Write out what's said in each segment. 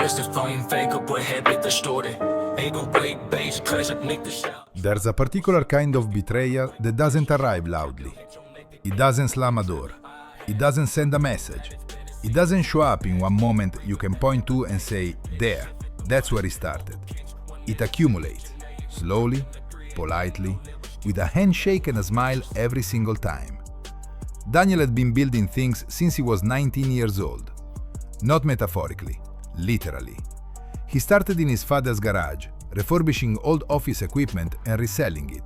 There's a particular kind of betrayal that doesn't arrive loudly. It doesn't slam a door. It doesn't send a message. It doesn't show up in one moment you can point to and say, there, that's where it started. It accumulates, slowly, politely, with a handshake and a smile every single time. Daniel had been building things since he was 19 years old. Not metaphorically, literally. He started in his father's garage, refurbishing old office equipment and reselling it.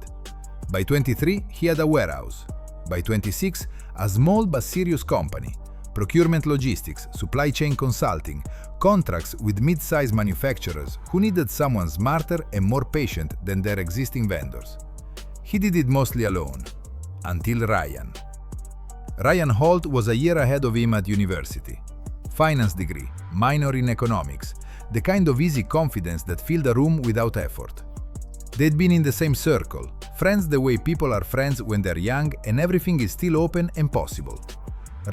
By 23, he had a warehouse. By 26, a small but serious company, procurement logistics, supply chain consulting, contracts with mid-sized manufacturers who needed someone smarter and more patient than their existing vendors. He did it mostly alone, until Ryan. Ryan Holt was a year ahead of him at university. Finance degree, minor in economics, the kind of easy confidence that filled a room without effort. They'd been in the same circle, friends the way people are friends when they're young and everything is still open and possible.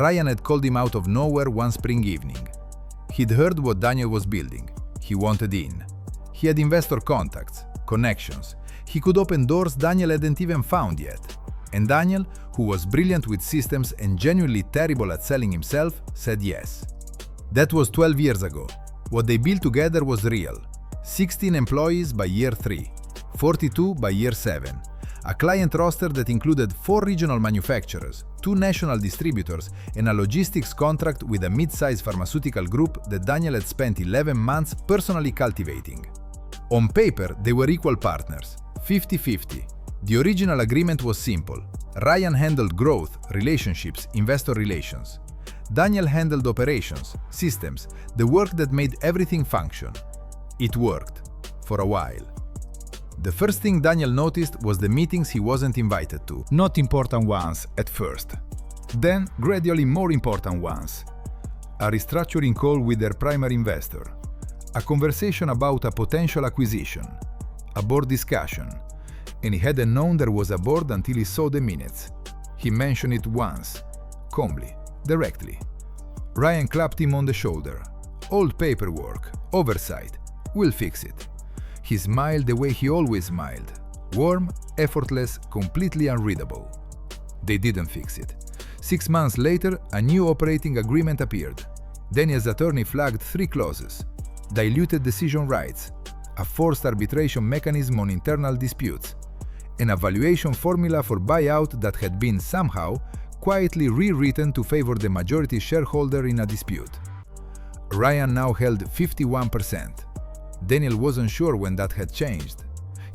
Ryan had called him out of nowhere one spring evening. He'd heard what Daniel was building. He wanted in. He had investor contacts, connections. He could open doors Daniel hadn't even found yet. And Daniel, who was brilliant with systems and genuinely terrible at selling himself, said yes. That was 12 years ago. What they built together was real. 16 employees by year 3, 42 by year 7. A client roster that included 4 regional manufacturers, 2 national distributors, and a logistics contract with a mid-sized pharmaceutical group that Daniel had spent 11 months personally cultivating. On paper, they were equal partners, 50-50. The original agreement was simple. Ryan handled growth, relationships, investor relations. Daniel handled operations, systems, the work that made everything function. It worked. For a while. The first thing Daniel noticed was the meetings he wasn't invited to. Not important ones at first. Then, gradually more important ones. A restructuring call with their primary investor. A conversation about a potential acquisition. A board discussion. And he hadn't known there was a board until he saw the minutes. He mentioned it once. Calmly. Directly. Ryan clapped him on the shoulder. Old paperwork. Oversight. We'll fix it. He smiled the way he always smiled. Warm, effortless, completely unreadable. They didn't fix it. 6 months later, a new operating agreement appeared. Daniel's attorney flagged 3 clauses. Diluted decision rights, a forced arbitration mechanism on internal disputes, and a valuation formula for buyout that had been somehow quietly rewritten to favor the majority shareholder in a dispute. Ryan now held 51%. Daniel wasn't sure when that had changed.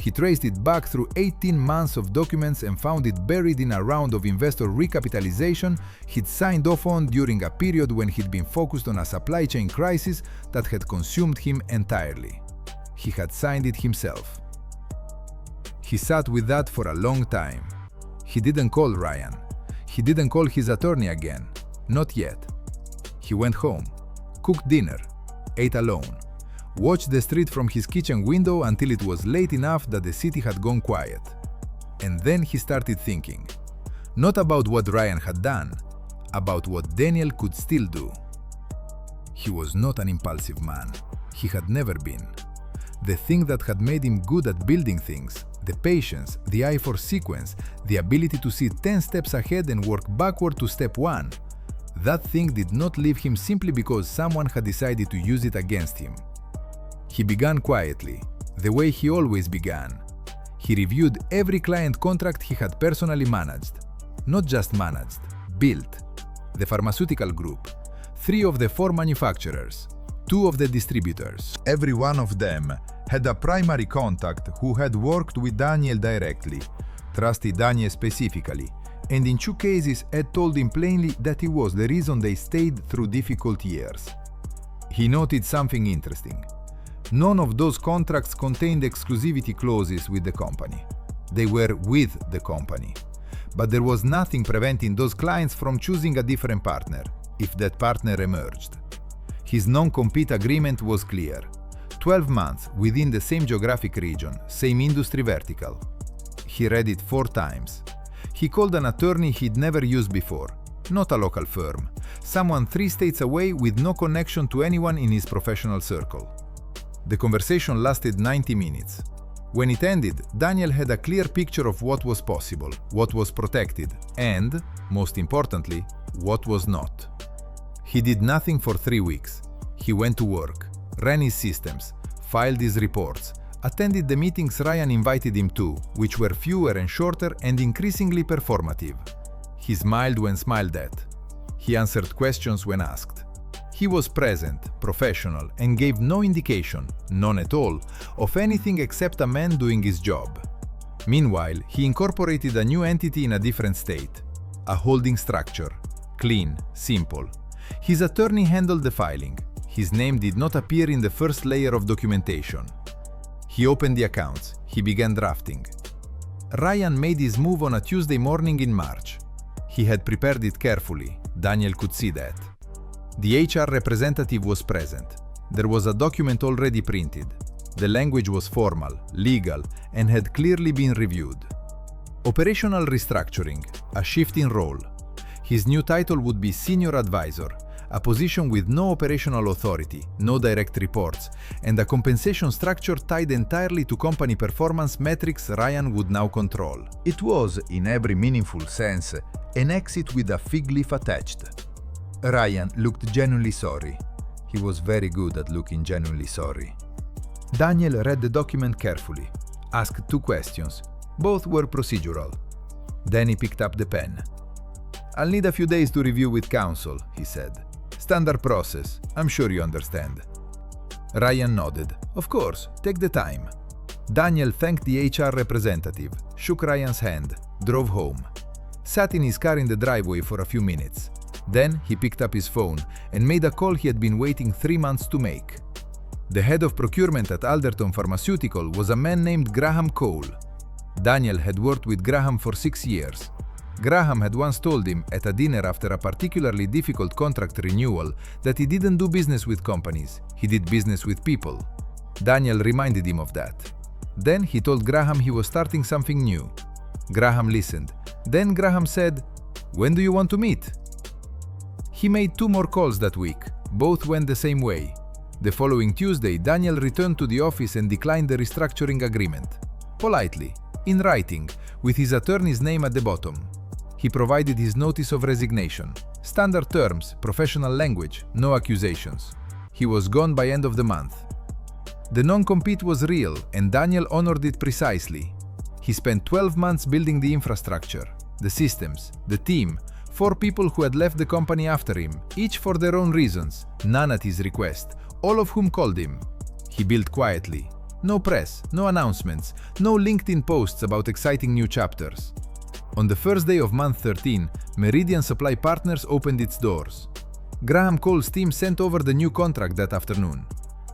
He traced it back through 18 months of documents and found it buried in a round of investor recapitalization he'd signed off on during a period when he'd been focused on a supply chain crisis that had consumed him entirely. He had signed it himself. He sat with that for a long time. He didn't call Ryan. He didn't call his attorney again. Not yet. He went home, cooked dinner, ate alone, watched the street from his kitchen window until it was late enough that the city had gone quiet. And then he started thinking, not about what Ryan had done, about what Daniel could still do. He was not an impulsive man. He had never been. The thing that had made him good at building things, the patience, the eye for sequence, the ability to see 10 steps ahead and work backward to step 1, that thing did not leave him simply because someone had decided to use it against him. He began quietly, the way he always began. He reviewed every client contract he had personally managed. Not just managed, built. The pharmaceutical group, 3 of the 4 manufacturers, 2 of the distributors. Every one of them had a primary contact who had worked with Daniel directly, trusted Daniel specifically, and in 2 cases had told him plainly that he was the reason they stayed through difficult years. He noted something interesting. None of those contracts contained exclusivity clauses with the company. They were with the company. But there was nothing preventing those clients from choosing a different partner, if that partner emerged. His non-compete agreement was clear. 12 months within the same geographic region, same industry vertical. He read it 4 times. He called an attorney he'd never used before. not a local firm. Someone 3 states away with no connection to anyone in his professional circle. The conversation lasted 90 minutes. When it ended, Daniel had a clear picture of what was possible, what was protected, and, most importantly, what was not. He did nothing for 3 weeks. He went to work, ran his systems, filed his reports, attended the meetings Ryan invited him to, which were fewer and shorter and increasingly performative. He smiled when smiled at. He answered questions when asked. He was present, professional, and gave no indication, none at all, of anything except a man doing his job. Meanwhile, he incorporated a new entity in a different state. A holding structure. Clean, simple. His attorney handled the filing. His name did not appear in the first layer of documentation. He opened the accounts. He began drafting. Ryan made his move on a Tuesday morning in March. He had prepared it carefully. Daniel could see that. The HR representative was present. There was a document already printed. The language was formal, legal, and had clearly been reviewed. Operational restructuring, a shift in role. His new title would be Senior Advisor, a position with no operational authority, no direct reports, and a compensation structure tied entirely to company performance metrics Ryan would now control. It was, in every meaningful sense, an exit with a fig leaf attached. Ryan looked genuinely sorry. He was very good at looking genuinely sorry. Daniel read the document carefully, asked 2 questions. Both were procedural. Then he picked up the pen. "I'll need a few days to review with counsel," he said. "Standard process. I'm sure you understand." Ryan nodded. "Of course, take the time." Daniel thanked the HR representative, shook Ryan's hand, drove home. Sat in his car in the driveway for a few minutes. Then he picked up his phone and made a call he had been waiting 3 months to make. The head of procurement at Alderton Pharmaceutical was a man named Graham Cole. Daniel had worked with Graham for 6 years. Graham had once told him at a dinner after a particularly difficult contract renewal that he didn't do business with companies, he did business with people. Daniel reminded him of that. Then he told Graham he was starting something new. Graham listened. Then Graham said, "When do you want to meet?" He made 2 more calls that week. Both went the same way. The following Tuesday, Daniel returned to the office and declined the restructuring agreement. Politely, in writing, with his attorney's name at the bottom. He provided his notice of resignation. Standard terms, professional language, no accusations. He was gone by end of the month. The non-compete was real, and Daniel honored it precisely. He spent 12 months building the infrastructure, the systems, the team, 4 people who had left the company after him, each for their own reasons, none at his request, all of whom called him. He built quietly. No press, no announcements, no LinkedIn posts about exciting new chapters. On the first day of month 13, Meridian Supply Partners opened its doors. Graham Cole's team sent over the new contract that afternoon.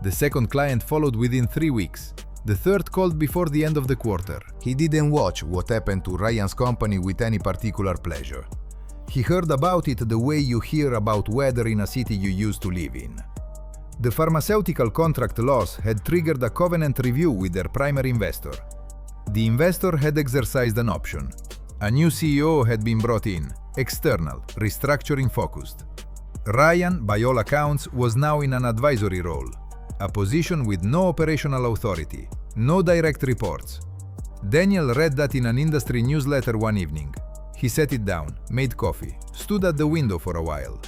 The second client followed within 3 weeks. The third called before the end of the quarter. He didn't watch what happened to Ryan's company with any particular pleasure. He heard about it the way you hear about weather in a city you used to live in. The pharmaceutical contract loss had triggered a covenant review with their primary investor. The investor had exercised an option. A new CEO had been brought in, external, restructuring focused. Ryan, by all accounts, was now in an advisory role, a position with no operational authority, no direct reports. Daniel read that in an industry newsletter one evening. He set it down, made coffee, stood at the window for a while.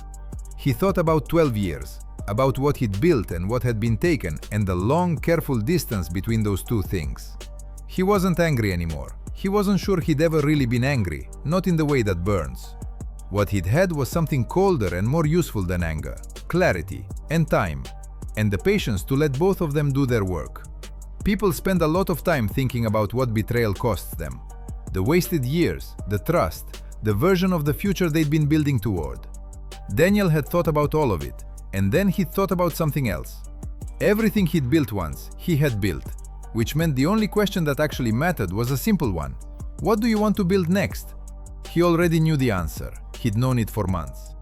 He thought about 12 years, about what he'd built and what had been taken, and the long, careful distance between those 2 things. He wasn't angry anymore. He wasn't sure he'd ever really been angry, not in the way that burns. What he'd had was something colder and more useful than anger, clarity and time, and the patience to let both of them do their work. People spend a lot of time thinking about what betrayal costs them. The wasted years, the trust, the version of the future they'd been building toward. Daniel had thought about all of it, and then he thought about something else. Everything he'd built once, he had built, which meant the only question that actually mattered was a simple one. What do you want to build next? He already knew the answer. He'd known it for months.